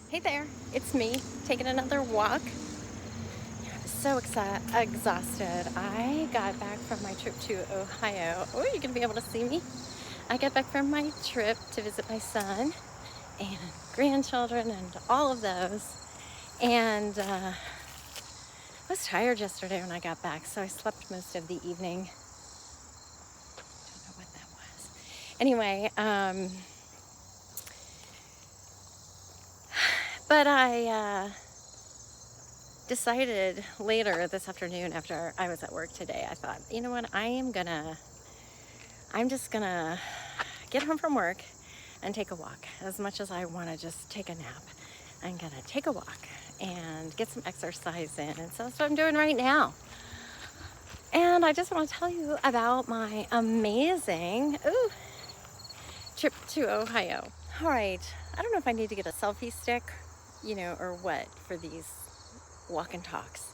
Hey there, it's me taking another walk. I'm so exhausted. I got back from my trip to Ohio. Oh, you're gonna be able to see me. I got back from my trip to visit my son and grandchildren and all of those. And I was tired yesterday when I got back, so I slept most of the evening. Don't know what that was. Anyway, but I decided later this afternoon after I was at work today, I thought, you know what, I'm just gonna get home from work and take a walk. As much as I wanna just take a nap, I'm gonna take a walk and get some exercise in. And so that's what I'm doing right now. And I just wanna tell you about my amazing trip to Ohio. All right, I don't know if I need to get a selfie stick, or what for these walk and talks.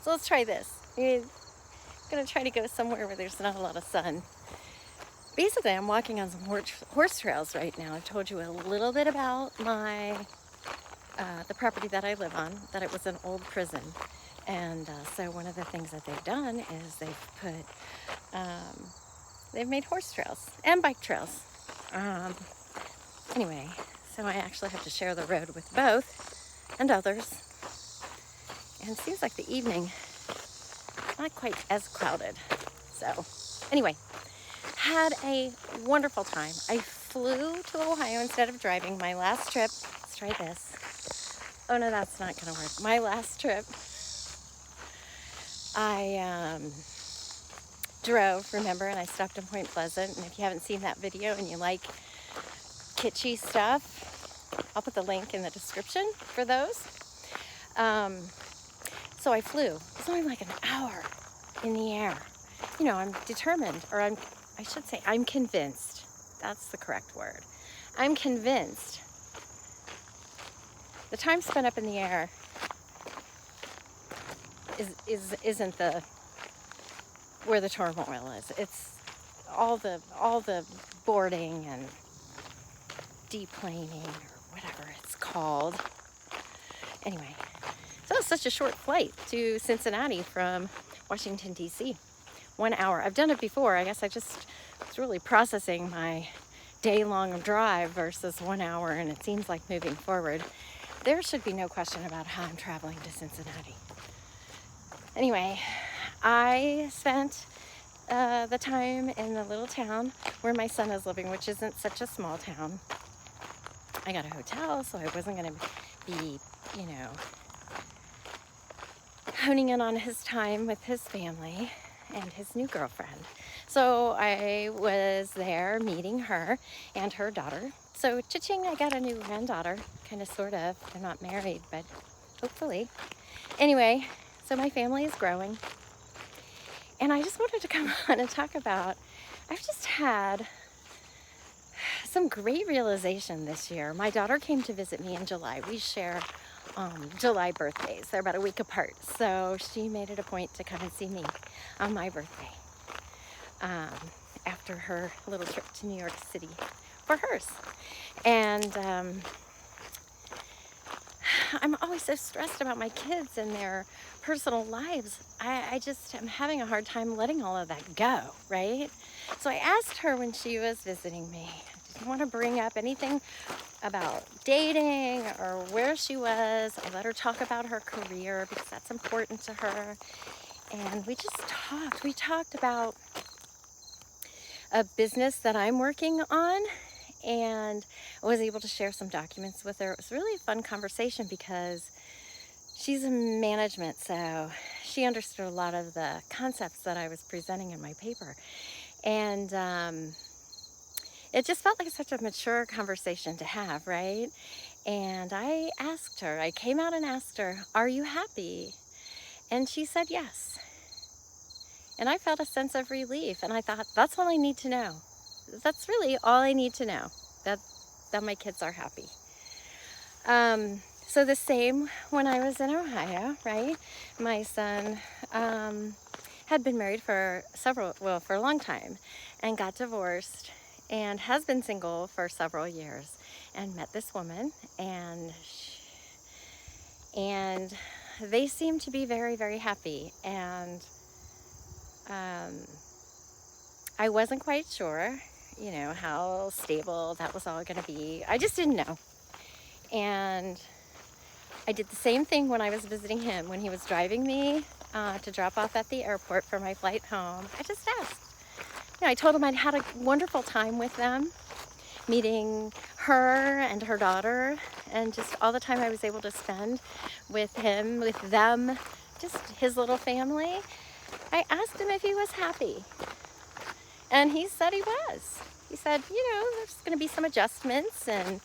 So let's try this. I'm gonna try to go somewhere where there's not a lot of sun. Basically, I'm walking on some horse trails right now. I've told you a little bit about the property that I live on, that it was an old prison. And so one of the things that they've done is they've made horse trails and bike trails. Anyway, so I actually have to share the road with both and others. And it seems like the evening, not quite as crowded. So anyway, had a wonderful time. I flew to Ohio instead of driving. My last trip, let's try this. Oh no, that's not gonna work. My last trip, I drove, remember, and I stopped in Point Pleasant. And if you haven't seen that video and you like kitschy stuff, I'll put the link in the description for those. So I flew. It's only like an hour in the air. I'm determined, or I should say I'm convinced. That's the correct word. I'm convinced the time spent up in the air isn't the where the turmoil is. It's all the boarding and deplaning or whatever it's called. Anyway, so it's such a short flight to Cincinnati from Washington, D.C. 1 hour. I've done it before. I guess I just was really processing my day-long drive versus 1 hour, and it seems like moving forward, there should be no question about how I'm traveling to Cincinnati. Anyway, I spent the time in the little town where my son is living, which isn't such a small town. I got a hotel, so I wasn't going to be, honing in on his time with his family and his new girlfriend. So I was there meeting her and her daughter. So cha-ching, I got a new granddaughter, kind of, sort of. They're not married, but hopefully. Anyway, so my family is growing. And I just wanted to come on and talk about, I've just had some great realization this year. My daughter came to visit me in July. We share July birthdays. They're about a week apart. So she made it a point to come and see me on my birthday after her little trip to New York City for hers. And I'm always so stressed about my kids and their personal lives. I just am having a hard time letting all of that go, right? So I asked her when she was visiting me, did you want to bring up anything about dating or where she was? I let her talk about her career because that's important to her. And we just talked. We talked about a business that I'm working on, and I was able to share some documents with her. It was really a fun conversation because she's in management, so she understood a lot of the concepts that I was presenting in my paper. And it just felt like such a mature conversation to have, right? And I came out and asked her, are you happy? And she said yes. And I felt a sense of relief, and I thought, that's all I need to know. That's really all I need to know, that my kids are happy. So the same when I was in Ohio, right? My son had been married for for a long time and got divorced and has been single for several years. and met this woman, and they seemed to be very, very happy. And I wasn't quite sure, how stable that was all going to be. I just didn't know. And I did the same thing when I was visiting him, when he was driving me to drop off at the airport for my flight home. I just asked. I told him I'd had a wonderful time with them, meeting her and her daughter, and just all the time I was able to spend with him, with them, just his little family. I asked him if he was happy, and he said he was. He said, there's going to be some adjustments, and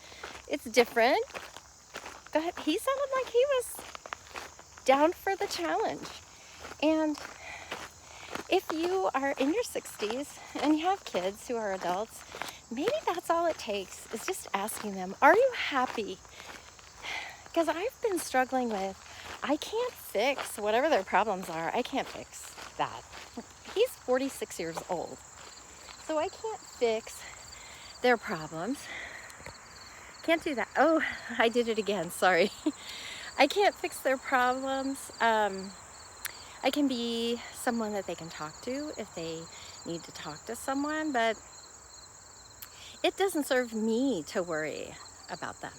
it's different, but he sounded like he was down for the challenge. And if you are in your 60s and you have kids who are adults, maybe that's all it takes, is just asking them, are you happy? Because I've been struggling with, I can't fix whatever their problems are. I can't fix that. He's 46 years old, so I can't fix their problems. Can't do that. Oh, I did it again. Sorry. I can't fix their problems. I can be someone that they can talk to if they need to talk to someone, but it doesn't serve me to worry about them.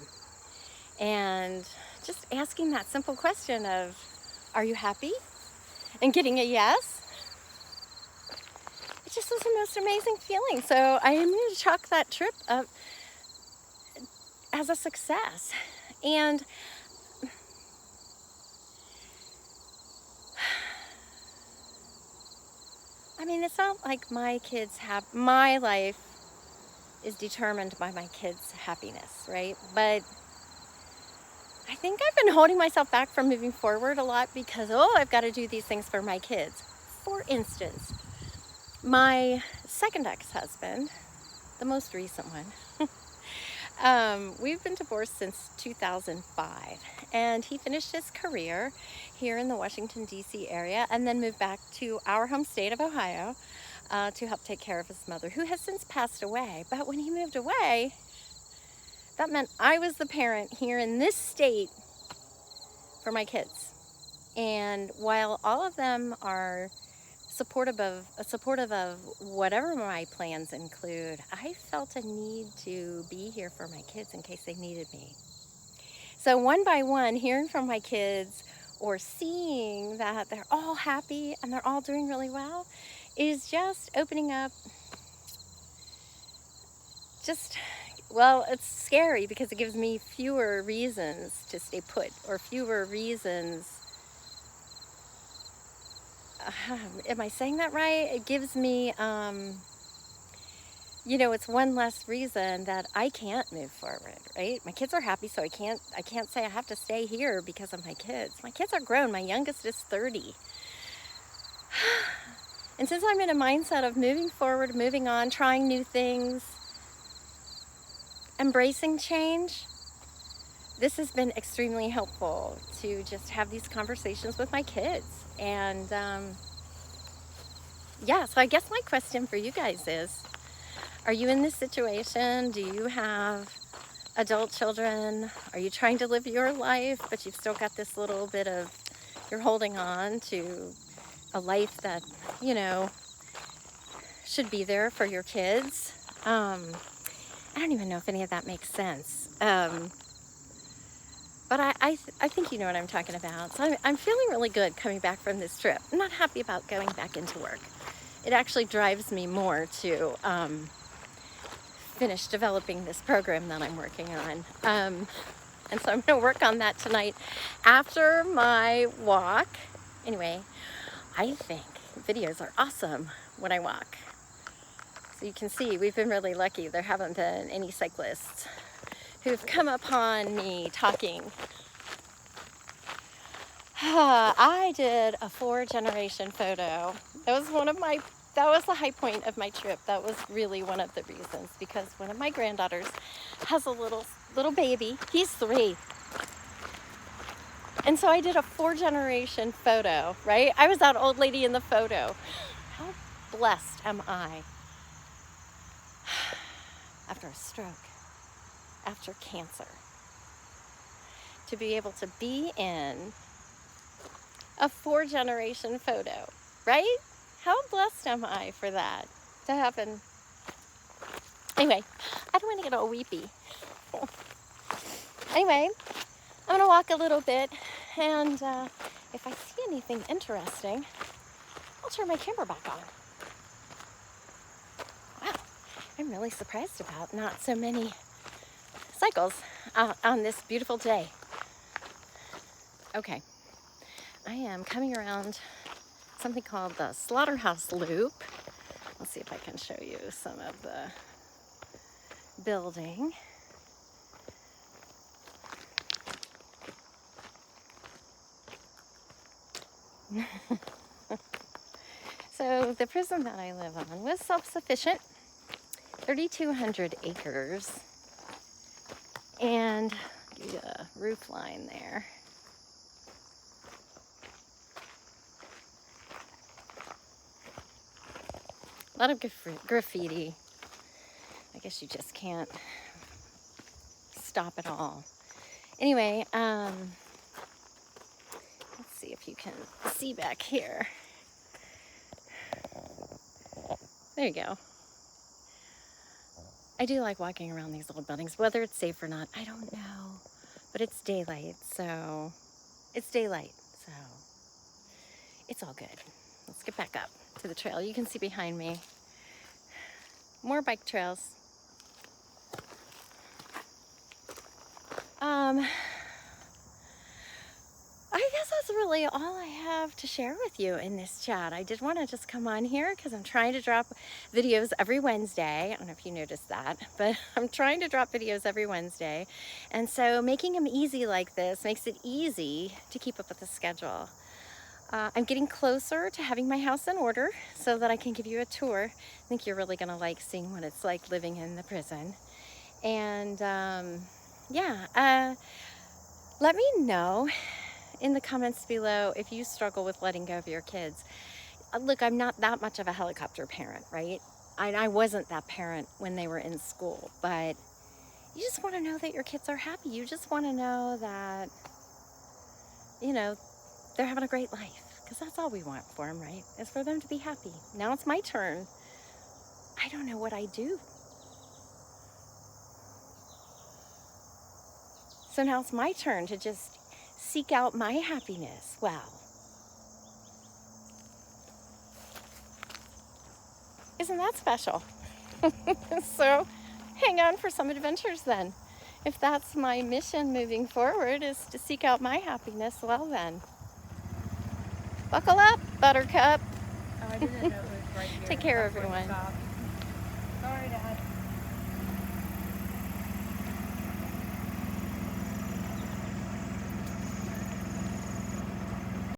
And just asking that simple question of, are you happy? And getting a yes, it just was the most amazing feeling. So I am going to chalk that trip up as a success. And it's not like my life is determined by my kids' happiness, right? But I think I've been holding myself back from moving forward a lot because, I've got to do these things for my kids. For instance, my second ex-husband, the most recent one, we've been divorced since 2005, and he finished his career here in the Washington, D.C. area and then moved back to our home state of Ohio to help take care of his mother, who has since passed away. But when he moved away, that meant I was the parent here in this state for my kids. And while all of them are supportive of whatever my plans include, I felt a need to be here for my kids in case they needed me. So one by one, hearing from my kids or seeing that they're all happy and they're all doing really well is just opening up. It's scary because it gives me fewer reasons to stay put, or fewer reasons. Am I saying that right? It gives me, it's one less reason that I can't move forward, right? My kids are happy, so I can't say I have to stay here because of my kids. My kids are grown. My youngest is 30. And since I'm in a mindset of moving forward, moving on, trying new things, embracing change, this has been extremely helpful to just have these conversations with my kids. And so I guess my question for you guys is, are you in this situation? Do you have adult children? Are you trying to live your life, but you've still got this little bit of, you're holding on to a life that, should be there for your kids? I don't even know if any of that makes sense. But I think you know what I'm talking about. So I'm feeling really good coming back from this trip. I'm not happy about going back into work. It actually drives me more to finish developing this program that I'm working on. And so I'm going to work on that tonight after my walk. Anyway, I think videos are awesome when I walk. So you can see we've been really lucky. There haven't been any cyclists who've come upon me talking. I did a 4-generation photo. That was the high point of my trip. That was really one of the reasons, because one of my granddaughters has a little baby. He's 3. And so I did a 4-generation photo, right? I was that old lady in the photo. How blessed am I after a stroke? after cancer. To be able to be in a 4-generation photo, right? How blessed am I for that to happen? Anyway, I don't want to get all weepy. Anyway, I'm gonna walk a little bit, and if I see anything interesting, I'll turn my camera back on. Wow, I'm really surprised about not so many cycles on this beautiful day. Okay, I am coming around something called the Slaughterhouse Loop. Let's see if I can show you some of the building. So the prison that I live on was self-sufficient, 3,200 acres, and the roof line there. A lot of graffiti. I guess you just can't stop it all. Anyway, let's see if you can see back here. There you go. I do like walking around these little buildings, whether it's safe or not, I don't know. But it's daylight, so it's all good. Let's get back up to the trail. You can see behind me more bike trails. I guess that's really all I have to share with you in this chat. I did want to just come on here because I'm trying to drop videos every Wednesday. I don't know if you noticed that, but I'm trying to drop videos every Wednesday. And so making them easy like this makes it easy to keep up with the schedule. I'm getting closer to having my house in order so that I can give you a tour. I think you're really going to like seeing what it's like living in the prison. And let me know in the comments below if you struggle with letting go of your kids. Look, I'm not that much of a helicopter parent, right? I wasn't that parent when they were in school, but you just want to know that your kids are happy. You just want to know that, you know, they're having a great life, because that's all we want for them, right? Is for them to be happy. Now it's my turn. I don't know what I do. So now it's my turn to just seek out my happiness. Well, isn't that special? So hang on for some adventures then. If that's my mission moving forward, is to seek out my happiness, well then, buckle up, Buttercup. Oh, I didn't know it was right here. Take care, everyone. Sorry, Dad.